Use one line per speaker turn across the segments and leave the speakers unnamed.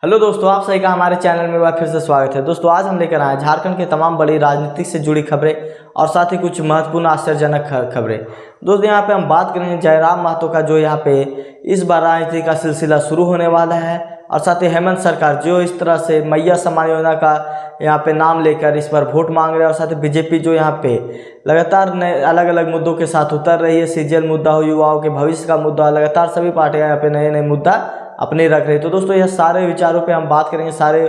Hello दोस्तों, आप सभी का हमारे चैनल में फिर से स्वागत है। दोस्तों आज हम लेकर आए झारखंड के तमाम बड़ी राजनीति से जुड़ी खबरें और साथ ही कुछ महत्वपूर्ण आश्चर्यजनक खबरें। दोस्तों यहाँ पे हम बात करेंगे जयराम महतो का, जो यहाँ पे इस बार राजनीति का सिलसिला शुरू होने वाला है, और साथ ही हेमंत सरकार जो इस तरह से मैया सम्मान योजना का यहाँ पे नाम लेकर इस बार वोट मांग रहे हैं, और साथ ही बीजेपी जो यहाँ पे लगातार नए अलग अलग मुद्दों के साथ उतर रही है। सीजीएल मुद्दा हो, युवाओं के भविष्य का मुद्दा, लगातार सभी पार्टियाँ यहाँ पे नए नए मुद्दा अपने रख रहे। तो दोस्तों यह सारे विचारों पे हम बात करेंगे, सारे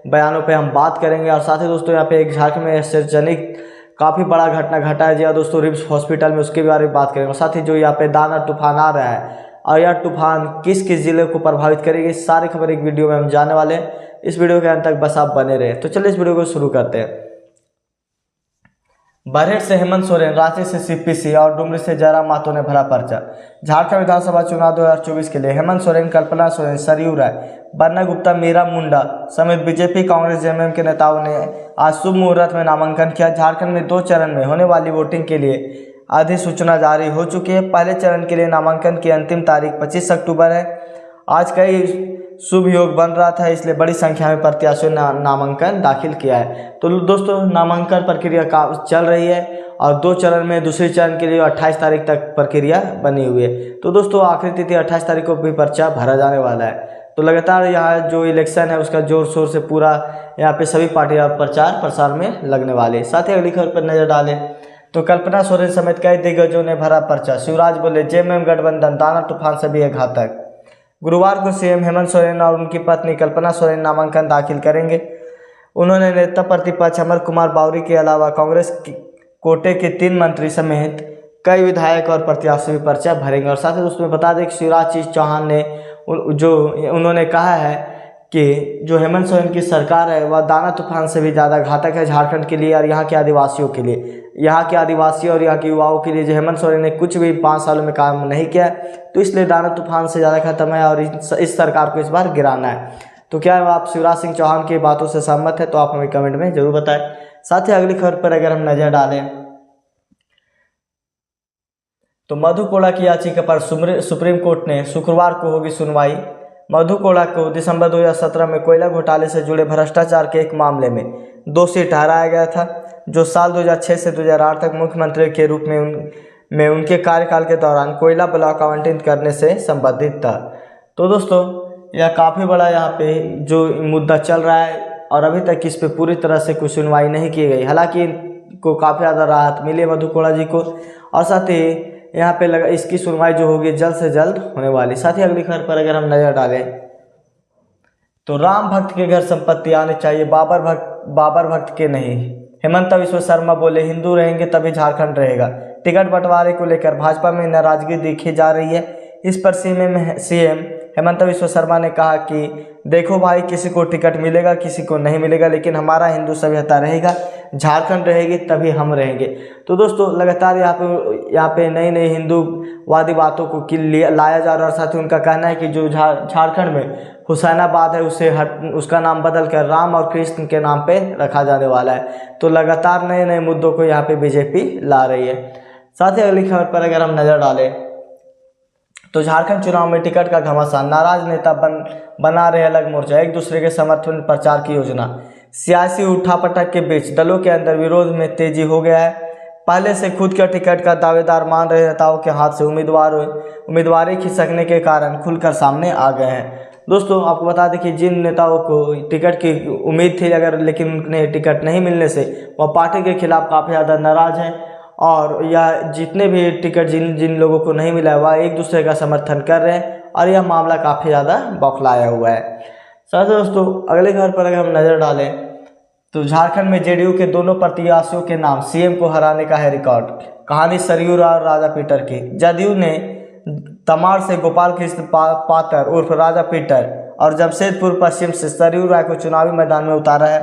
बयानों पे हम बात करेंगे, और साथ ही दोस्तों यहाँ पे एक झारखंड में आश्चर्यजनक काफ़ी बड़ा घटना घटा है जी हाँ दोस्तों, रिम्स हॉस्पिटल में, उसके बारे में बात करेंगे। और साथ ही जो यहाँ पे दाना तूफान आ रहा है और यह तूफान किस किस जिले को प्रभावित करेगी, सारी खबर एक वीडियो में हम जानने वाले हैं। इस वीडियो के अंत तक बस आप बने रहे। तो चलिए इस वीडियो को शुरू करते हैं। बरहेट से हेमंत सोरेन, रांची से सीपीसी और डुमरी से जयराम महतो ने भरा पर्चा। झारखंड विधानसभा चुनाव 2024 के लिए हेमंत सोरेन, कल्पना सोरेन, सरयू राय, बन्ना गुप्ता, मीरा मुंडा समेत बीजेपी, कांग्रेस, जेएमएम के नेताओं ने आज शुभ मुहूर्त में नामांकन किया। झारखंड में 2 चरण में होने वाली वोटिंग के लिए अधिसूचना जारी हो चुकी है। पहले चरण के लिए नामांकन की अंतिम तारीख 25 अक्टूबर है। आज कई शुभ योग बन रहा था, इसलिए बड़ी संख्या में प्रत्याशियों ने नामांकन दाखिल किया है। तो दोस्तों नामांकन प्रक्रिया का चल रही है, और 2 चरण में दूसरे चरण के लिए 28 तारीख तक प्रक्रिया बनी हुई है। तो दोस्तों आखिरी तिथि 28 तारीख को भी पर्चा भरा जाने वाला है। तो लगातार यहाँ जो इलेक्शन है उसका जोर शोर से पूरा यहाँ पे सभी पार्टियाँ प्रचार प्रसार में लगने वाली। साथ ही अगली खबर पर नजर डालें तो कल्पना सोरेन समेत कई दिग्गजों ने भरा पर्चा। शिवराज बोले, जेएमएम गठबंधन दाना तूफान से भी है घातक। गुरुवार को सीएम हेमंत सोरेन और उनकी पत्नी कल्पना सोरेन नामांकन दाखिल करेंगे। उन्होंने नेता प्रतिपक्ष अमर कुमार बावरी के अलावा कांग्रेस कोटे के 3 मंत्री समेत कई विधायक और प्रत्याशी भी पर्चा भरेंगे। और साथ ही उसमें बता दें कि शिवराज चौहान ने उन्होंने कहा है कि जो हेमंत सोरेन की सरकार है वह दाना तूफान से भी ज़्यादा घातक है झारखंड के लिए और यहाँ के आदिवासियों के लिए। यहाँ के आदिवासी और यहाँ के युवाओं के लिए जो हेमंत सोरेन ने कुछ भी 5 सालों में काम नहीं किया, तो इसलिए दाना तूफान से ज़्यादा खत्म है और इस सरकार को इस बार गिराना है। तो क्या आप शिवराज सिंह चौहान की बातों से सहमत है? तो आप हमें कमेंट में जरूर बताएं। साथ ही अगली खबर पर अगर हम नजर डालें तो मधु कोड़ा की याचिका पर सुप्रीम कोर्ट ने शुक्रवार को होगी सुनवाई। मधु कोड़ा को दिसंबर 2017 में कोयला घोटाले से जुड़े भ्रष्टाचार के एक मामले में दोषी ठहराया गया था, जो साल 2006 से 2008 तक मुख्यमंत्री के रूप में उनके कार्यकाल के दौरान कोयला ब्लॉक आवंटित करने से संबंधित था। तो दोस्तों यह काफ़ी बड़ा यहाँ पे जो मुद्दा चल रहा है, और अभी तक इस पे पूरी तरह से कोई सुनवाई नहीं की गई। हालांकि इनको काफ़ी ज़्यादा राहत मिली मधु कोड़ा जी को, और साथ ही यहाँ पे इसकी सुनवाई जो होगी जल्द से जल्द होने वाली। साथ ही अगली खबर पर अगर हम नजर डालें तो राम भक्त के घर संपत्ति आने चाहिए, बाबर भक्त के नहीं। हेमंत बिस्वा शर्मा बोले, हिंदू रहेंगे तभी झारखंड रहेगा। टिकट बंटवारे को लेकर भाजपा में नाराजगी देखी जा रही है। इस पर सीएम हेमंत बिस्वा शर्मा ने कहा कि देखो भाई, किसी को टिकट मिलेगा किसी को नहीं मिलेगा, लेकिन हमारा हिंदू सभ्यता रहेगा, झारखंड रहेगी तभी हम रहेंगे। तो दोस्तों लगातार यहाँ पे नई नई हिंदूवादी बातों को लाया जा रहा है, और साथ ही उनका कहना है कि जो झारखंड में हुसैनाबाद है उसका नाम बदल कर राम और कृष्ण के नाम पे रखा जाने वाला है। तो लगातार नए नए मुद्दों को यहाँ पे बीजेपी ला रही है। साथ ही अगली खबर पर अगर हम नजर डालें तो झारखंड चुनाव में टिकट का घमासान, नाराज नेता बना रहे अलग मोर्चा, एक दूसरे के समर्थन में प्रचार की योजना। सियासी उठापटक के बीच दलों के अंदर विरोध में तेजी हो गया है। पहले से खुद के टिकट का दावेदार मान रहे नेताओं के हाथ से उम्मीदवारी खिसकने के कारण खुलकर सामने आ गए हैं। दोस्तों आपको बता दें कि जिन नेताओं को टिकट की उम्मीद थी लेकिन उन्हें टिकट नहीं मिलने से वह पार्टी के खिलाफ काफ़ी ज़्यादा नाराज हैं, और यह जितने भी टिकट जिन लोगों को नहीं मिला है वह एक दूसरे का समर्थन कर रहे हैं, और यह मामला काफ़ी ज़्यादा बौखलाया हुआ है। साथ ही दोस्तों अगले खबर पर अगर हम नज़र डालें तो झारखंड में जेडीयू के दोनों प्रत्याशियों के नाम, सीएम को हराने का है रिकॉर्ड। कहानी सरयू राय और राजा पीटर की। जदयू ने तमाड़ से गोपाल कृष्ण पातर उर्फ राजा पीटर और जमशेदपुर पश्चिम से सरयू राय को चुनावी मैदान में उतारा है।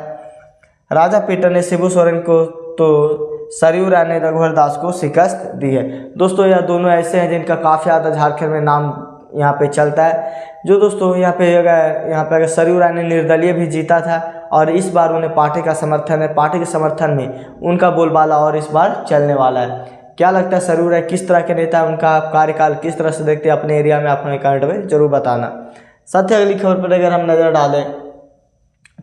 राजा पीटर ने शिबू सोरेन को, तो सरयू राय ने रघुवर दास को शिकस्त दी है। दोस्तों यह दोनों ऐसे हैं जिनका काफ़ी ज़्यादा झारखंड में नाम यहाँ पे चलता है। जो दोस्तों यहाँ पे अगर सरयू राय ने निर्दलीय भी जीता था, और इस बार उन्हें पार्टी का समर्थन है, पार्टी के समर्थन में उनका बोलबाला और इस बार चलने वाला है। क्या लगता है सरयू राय किस तरह के नेता, उनका कार्यकाल किस तरह से देखते हैं अपने एरिया में? आप हमें कमेंट में जरूर बताना। साथ ही अगली खबर पर अगर हम नज़र डालें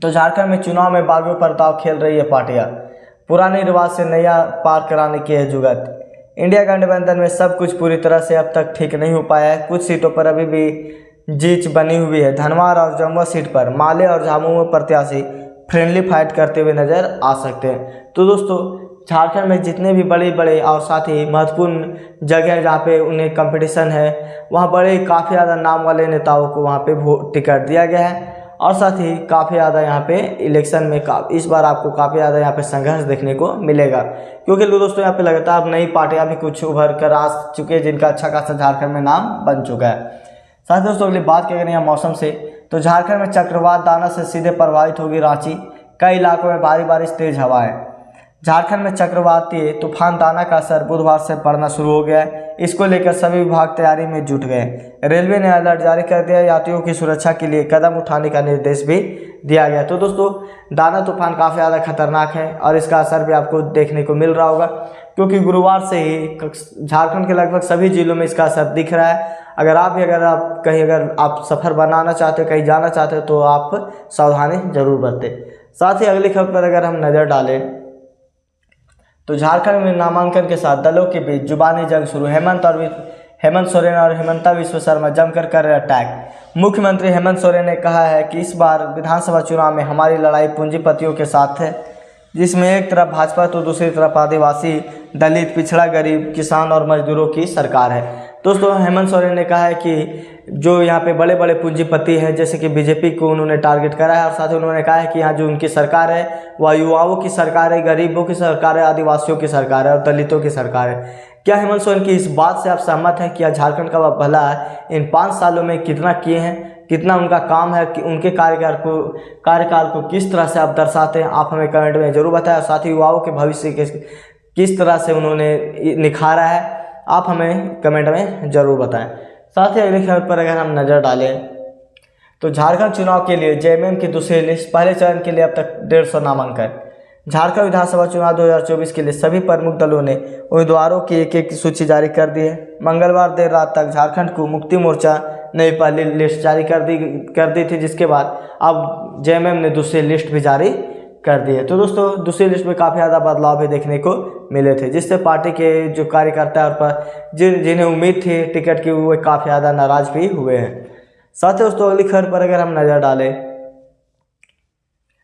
तो झारखंड में चुनाव में बागियों पर दांव खेल रही है पार्टियां, पुराने रिवाज से नया पार कराने की है जुगत। इंडिया गठबंधन में सब कुछ पूरी तरह से अब तक ठीक नहीं हो पाया है। कुछ सीटों पर अभी भी जीत बनी हुई है। धनवार और जमुआ सीट पर माले और झामुमो प्रत्याशी फ्रेंडली फाइट करते हुए नजर आ सकते हैं। तो दोस्तों झारखंड में जितने भी बड़े बड़े और साथ ही महत्वपूर्ण जगह जहाँ पे उन्हें कंपटीशन है, वहाँ बड़े काफ़ी ज़्यादा नाम वाले नेताओं को वहाँ पे टिकट दिया गया है। और साथ ही काफ़ी ज़्यादा यहाँ पे इलेक्शन में इस बार आपको काफ़ी ज़्यादा यहाँ पे संघर्ष देखने को मिलेगा, क्योंकि दोस्तों यहाँ पे लगातार अब नई पार्टियाँ भी कुछ उभर कर आ चुके हैं जिनका अच्छा खासा झारखंड में नाम बन चुका है। साथ ही दोस्तों अगली बात करें यहाँ मौसम से, तो झारखंड में चक्रवात दाना से सीधे प्रभावित होगी रांची। कई इलाकों में भारी बारिश, तेज हवाएं। झारखंड में चक्रवातीय तूफान दाना का असर बुधवार से पड़ना शुरू हो गया है। इसको लेकर सभी विभाग तैयारी में जुट गए। रेलवे ने अलर्ट जारी कर दिया। यात्रियों की सुरक्षा के लिए कदम उठाने का निर्देश भी दिया गया। तो दोस्तों दाना तूफान काफ़ी ज़्यादा खतरनाक है और इसका असर भी आपको देखने को मिल रहा होगा, क्योंकि गुरुवार से ही झारखंड के लगभग सभी जिलों में इसका असर दिख रहा है। अगर आप सफ़र बनाना चाहते हो, कहीं जाना चाहते हो, तो आप सावधानी जरूर बरतें। साथ ही अगली खबर पर अगर हम नज़र डालें तो झारखंड में नामांकन के साथ दलों के बीच जुबानी जंग शुरू। हेमंत सोरेन और हिमंता विश्व शर्मा जमकर कर रहे अटैक। मुख्यमंत्री हेमंत सोरेन ने कहा है कि इस बार विधानसभा चुनाव में हमारी लड़ाई पूंजीपतियों के साथ है, जिसमें एक तरफ भाजपा तो दूसरी तरफ आदिवासी, दलित, पिछड़ा, गरीब, किसान और मजदूरों की सरकार है। दोस्तों हेमंत सोरेन ने कहा है कि जो यहाँ पे बड़े बड़े पूंजीपति हैं, जैसे कि बीजेपी को उन्होंने टारगेट करा है, और साथ ही उन्होंने कहा है कि यहाँ जो उनकी सरकार है वह युवाओं की सरकार है, गरीबों की सरकार है, आदिवासियों की सरकार है और दलितों की सरकार है। क्या हेमंत सोरेन की इस बात से आप सहमत हैं? क्या झारखंड का भला इन 5 सालों में कितना किए हैं, कितना उनका काम है, कि उनके कार्यकाल को किस तरह से आप दर्शाते हैं? आप हमें कमेंट में जरूर बताएं। और साथ ही युवाओं के भविष्य के किस तरह से उन्होंने निखारा है, आप हमें कमेंट में ज़रूर बताएं। साथ ही अगली खबर पर अगर हम नज़र डालें तो झारखंड चुनाव के लिए जेएमएम की दूसरी लिस्ट। पहले चरण के लिए अब तक 150 नामांकन। झारखंड विधानसभा चुनाव 2024 के लिए सभी प्रमुख दलों ने उम्मीदवारों की एक सूची जारी कर दी है। मंगलवार देर रात तक झारखंड को मुक्ति मोर्चा ने पहली लिस्ट जारी कर दी थी, जिसके बाद अब जेएमएम ने दूसरी लिस्ट भी जारी कर दी है। तो दोस्तों दूसरी लिस्ट में काफ़ी ज़्यादा बदलाव भी देखने को मिले थे, जिससे पार्टी के जो कार्यकर्ता और जिन्हें उम्मीद थी टिकट की, वो काफ़ी ज़्यादा नाराज भी हुए हैं। साथ ही दोस्तों अगली खबर पर अगर हम नज़र डालें,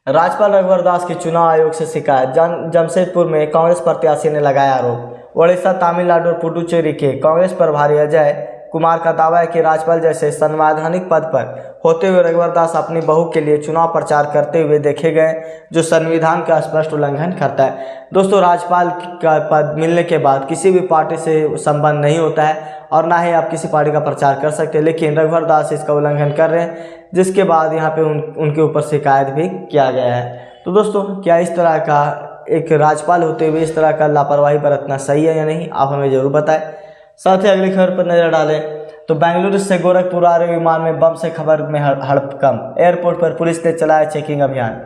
राज्यपाल रघुवर दास की चुनाव आयोग से शिकायत। जमशेदपुर में कांग्रेस प्रत्याशी ने लगाया आरोप। ओडिशा, तमिलनाडु और पुडुचेरी के कांग्रेस प्रभारी अजय कुमार का दावा है कि राज्यपाल जैसे संवैधानिक पद पर होते हुए रघुवर दास अपनी बहू के लिए चुनाव प्रचार करते हुए देखे गए, जो संविधान का स्पष्ट उल्लंघन करता है। दोस्तों राज्यपाल का पद मिलने के बाद किसी भी पार्टी से संबंध नहीं होता है और ना ही आप किसी पार्टी का प्रचार कर सकते हैं, लेकिन रघुवर दास इसका उल्लंघन कर रहे हैं, जिसके बाद यहाँ पे उनके ऊपर शिकायत भी किया गया है। तो दोस्तों क्या इस तरह का एक राज्यपाल होते हुए इस तरह का लापरवाही बरतना सही है या नहीं, आप हमें जरूर बताएं। साथ ही अगली खबर पर नजर डालें तो बेंगलुरु से गोरखपुर आ रहे विमान में बम से खबर में हड़कंप। एयरपोर्ट पर पुलिस ने चलाया चेकिंग अभियान।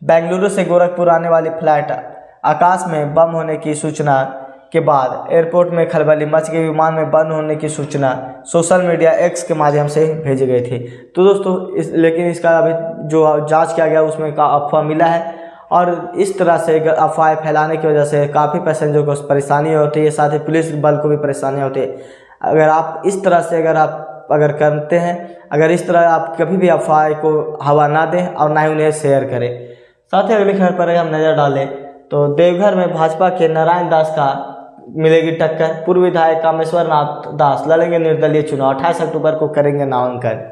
बेंगलुरु से गोरखपुर आने वाली फ्लाइट आकाश में बम होने की सूचना के बाद एयरपोर्ट में खलबली मच गई। विमान में बम होने की सूचना सोशल मीडिया एक्स के माध्यम से भेजी गई थी। तो दोस्तों लेकिन इसका अभी जो जांच किया गया उसमें का अफवाह मिला है, और इस तरह से अफवाह फैलाने की वजह से काफ़ी पैसेंजर को परेशानी होती है, साथ ही पुलिस बल को भी परेशानी होती है। अगर आप इस तरह से अगर करते हैं, अगर इस तरह आप कभी भी अफवाह को हवा ना दें और ना ही उन्हें शेयर करें। साथ ही अगली खबर पर हम नज़र डालें तो देवघर में भाजपा के नारायण दास का मिलेगी टक्कर। पूर्व विधायक कामेश्वर नाथ दास लड़ेंगे निर्दलीय चुनाव। 28 अक्टूबर को करेंगे नामांकन।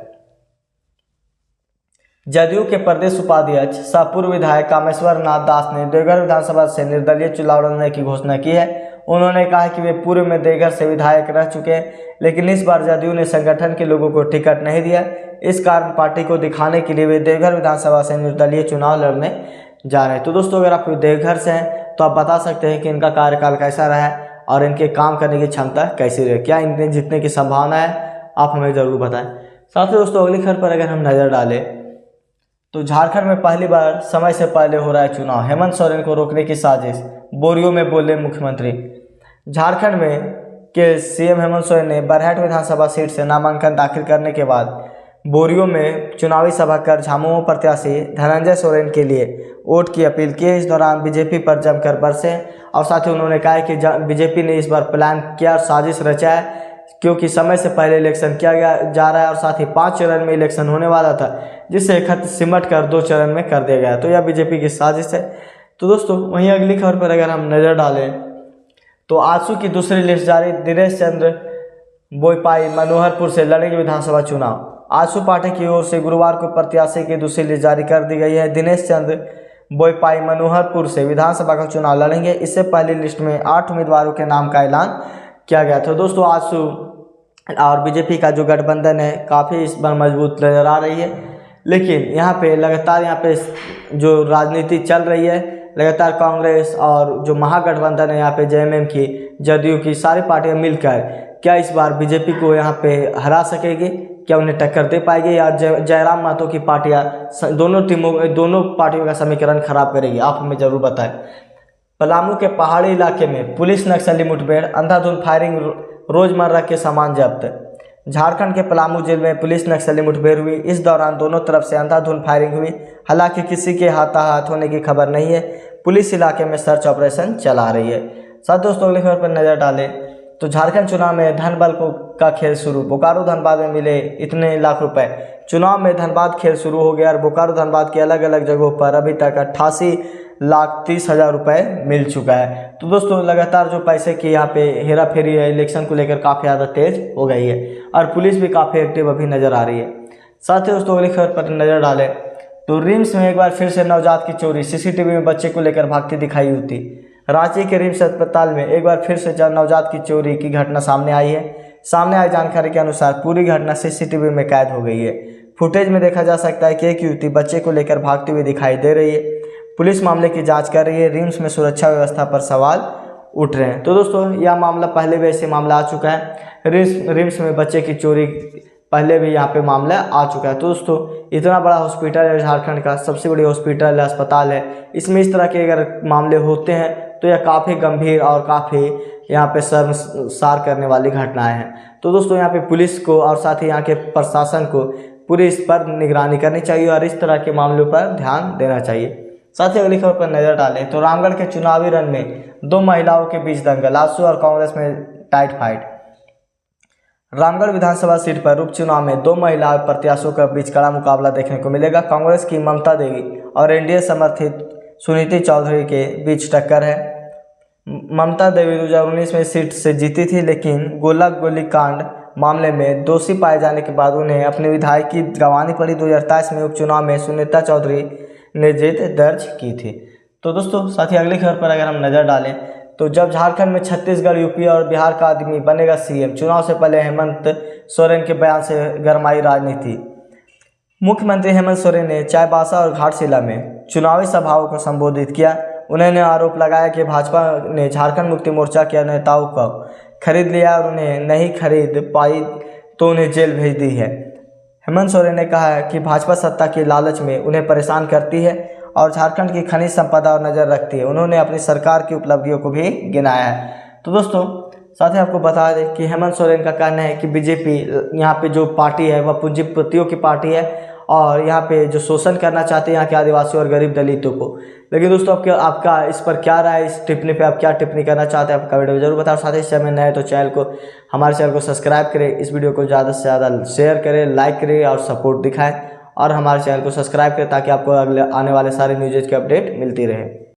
जदयू के प्रदेश उपाध्यक्ष सह पूर्व विधायक कामेश्वर नाथ दास ने देवघर विधानसभा से निर्दलीय चुनाव लड़ने की घोषणा की है। उन्होंने कहा कि वे पूर्व में देवघर से विधायक रह चुके हैं, लेकिन इस बार जदयू ने संगठन के लोगों को टिकट नहीं दिया। इस कारण पार्टी को दिखाने के लिए वे देवघर विधानसभा से निर्दलीय चुनाव लड़ने जा रहे हैं। तो दोस्तों अगर आप देवघर से हैं तो आप बता सकते हैं कि इनका कार्यकाल कैसा रहा है और इनके काम करने की क्षमता कैसी रही, क्या इनके जीतने की संभावना है, आप हमें ज़रूर बताएं। साथ ही दोस्तों अगली खबर पर अगर हम नज़र डालें तो झारखंड में पहली बार समय से पहले हो रहा है चुनाव। हेमंत सोरेन को रोकने की साजिश, बोरियो में बोले मुख्यमंत्री। झारखंड में के सीएम हेमंत सोरेन ने बरहट विधानसभा सीट से नामांकन दाखिल करने के बाद बोरियो में चुनावी सभा कर झामुमो प्रत्याशी धनंजय सोरेन के लिए वोट की अपील की। इस दौरान बीजेपी पर जमकर बरसे और साथ ही उन्होंने कहा कि बीजेपी ने इस बार प्लान किया और साजिश रचा है, क्योंकि समय से पहले इलेक्शन किया जा रहा है और साथ ही 5 चरण में इलेक्शन होने वाला था, जिसे खत सिमट कर 2 चरण में कर दिया गया। तो यह बीजेपी की साजिश है। तो दोस्तों वहीं अगली खबर पर अगर हम नज़र डालें तो आजसू की दूसरी लिस्ट जारी। दिनेश चंद्र बोईपाई मनोहरपुर से लड़ेंगे विधानसभा चुनाव। आजसू पार्टी की ओर से गुरुवार को प्रत्याशी की दूसरी लिस्ट जारी कर दी गई है। दिनेश चंद्र बोईपाई मनोहरपुर से विधानसभा का चुनाव लड़ेंगे। इससे पहली लिस्ट में 8 उम्मीदवारों के नाम का ऐलान किया गया था। दोस्तों आजसू और बीजेपी का जो गठबंधन है काफ़ी इस बार मजबूत नज़र आ रही है, लेकिन यहाँ पे लगातार जो राजनीति चल रही है, लगातार कांग्रेस और जो महागठबंधन है यहाँ पे जेएमएम की, जदयू की, सारी पार्टियां मिलकर क्या इस बार बीजेपी को यहाँ पे हरा सकेगी, क्या उन्हें टक्कर दे पाएगी, या जयराम महतो की पार्टियां दोनों पार्टियों का समीकरण खराब करेगी? आप हमें जरूर बताएं। पलामू के पहाड़ी इलाके में पुलिस नक्सली मुठभेड़, अंधाधुंध फायरिंग, रोजमर्रा के सामान जब्त। झारखंड के पलामू जिले में पुलिस नक्सली मुठभेड़ हुई। इस दौरान दोनों तरफ से अंधाधुंध फायरिंग हुई। हालांकि किसी के हाथाहाथ होने की खबर नहीं है। पुलिस इलाके में सर्च ऑपरेशन चला रही है। साथ दोस्तों अगली खबर पर नजर डालें तो झारखंड चुनाव में धन बल का खेल शुरू। बोकारो धनबाद में मिले इतने लाख रुपए। चुनाव में धनबाद खेल शुरू हो गया और बोकारो धनबाद के अलग अलग जगहों पर अभी तक 88,30,000 रुपए मिल चुका है। तो दोस्तों लगातार जो पैसे की यहाँ पे हेरा फेरी है इलेक्शन को लेकर काफ़ी ज़्यादा तेज हो गई है और पुलिस भी काफ़ी एक्टिव अभी नज़र आ रही है। साथ ही दोस्तों अगली खबर पर नज़र डालें तो रिम्स में एक बार फिर से नवजात की चोरी। सीसीटीवी में बच्चे को लेकर भागती दिखाई होती। रांची के रिम्स अस्पताल में एक बार फिर से नवजात की चोरी की घटना सामने आई है। सामने आई जानकारी के अनुसार पूरी घटना सीसीटीवी में कैद हो गई है। फुटेज में देखा जा सकता है कि एक युवती बच्चे को लेकर भागती हुई दिखाई दे रही है। पुलिस मामले की जांच कर रही है। रिम्स में सुरक्षा व्यवस्था पर सवाल उठ रहे हैं। तो दोस्तों यह मामला पहले भी ऐसे मामला आ चुका है। रिम्स में बच्चे की चोरी पहले भी यहाँ पे मामला आ चुका है। तो दोस्तों इतना बड़ा हॉस्पिटल है, झारखंड का सबसे बड़ी हॉस्पिटल है, अस्पताल है, इसमें इस तरह के अगर मामले होते हैं तो यह काफ़ी गंभीर और काफ़ी यहाँ पे शर्मसार करने वाली घटनाएं हैं। तो दोस्तों यहाँ पे पुलिस को और साथ ही यहाँ के प्रशासन को पूरी इस पर निगरानी करनी चाहिए और इस तरह के मामलों पर ध्यान देना चाहिए। साथ ही अगली खबर पर नजर डालें तो रामगढ़ के चुनावी रण में 2 महिलाओं के बीच दंगल। आजसू और कांग्रेस में टाइट फाइट। रामगढ़ विधानसभा सीट पर उपचुनाव में 2 महिला प्रत्याशियों के बीच कड़ा मुकाबला देखने को मिलेगा। कांग्रेस की ममता देवी और एनडीए समर्थित सुनीति चौधरी के बीच टक्कर है। ममता देवी 2019 में सीट से जीती थी, लेकिन गोली कांड मामले में दोषी पाए जाने के बाद उन्हें अपनी विधायकी गंवानी पड़ी। 2023 में उपचुनाव में सुनीता चौधरी ने जीत दर्ज की थी। तो दोस्तों साथ ही अगली खबर पर अगर हम नज़र डालें तो जब झारखंड में छत्तीसगढ़, यूपी और बिहार का आदमी बनेगा सीएम, चुनाव से पहले हेमंत सोरेन के बयान से गरमाई राजनीति। मुख्यमंत्री हेमंत सोरेन ने चाईबासा और घाटशिला में चुनावी सभाओं को संबोधित किया। उन्होंने आरोप लगाया कि भाजपा ने झारखंड मुक्ति मोर्चा के नेताओं को खरीद लिया और उन्हें नहीं खरीद पाई तो उन्हें जेल भेज दी है। हेमंत सोरेन ने कहा है कि भाजपा सत्ता के लालच में उन्हें परेशान करती है और झारखंड की खनिज संपदा और नज़र रखती है। उन्होंने अपनी सरकार की उपलब्धियों को भी गिनाया है। तो दोस्तों साथ ही आपको बता दें कि हेमंत सोरेन का कहना है कि बीजेपी यहाँ पे जो पार्टी है वह पूंजीपतियों की पार्टी है और यहाँ पे जो शोषण करना चाहते हैं यहाँ के आदिवासियों और गरीब दलितों को। लेकिन दोस्तों आपका इस पर क्या राय है? इस टिप्पणी पे आप क्या टिप्पणी करना चाहते हैं? आपका वीडियो जरूर बताओ। साथ ही चैनल में नए तो हमारे चैनल को सब्सक्राइब करें, इस वीडियो को ज़्यादा से ज़्यादा शेयर करें, लाइक करें और सपोर्ट दिखाएं और हमारे चैनल को सब्सक्राइब करें ताकि आपको अगले आने वाले सारे न्यूज़ की अपडेट मिलती रहे।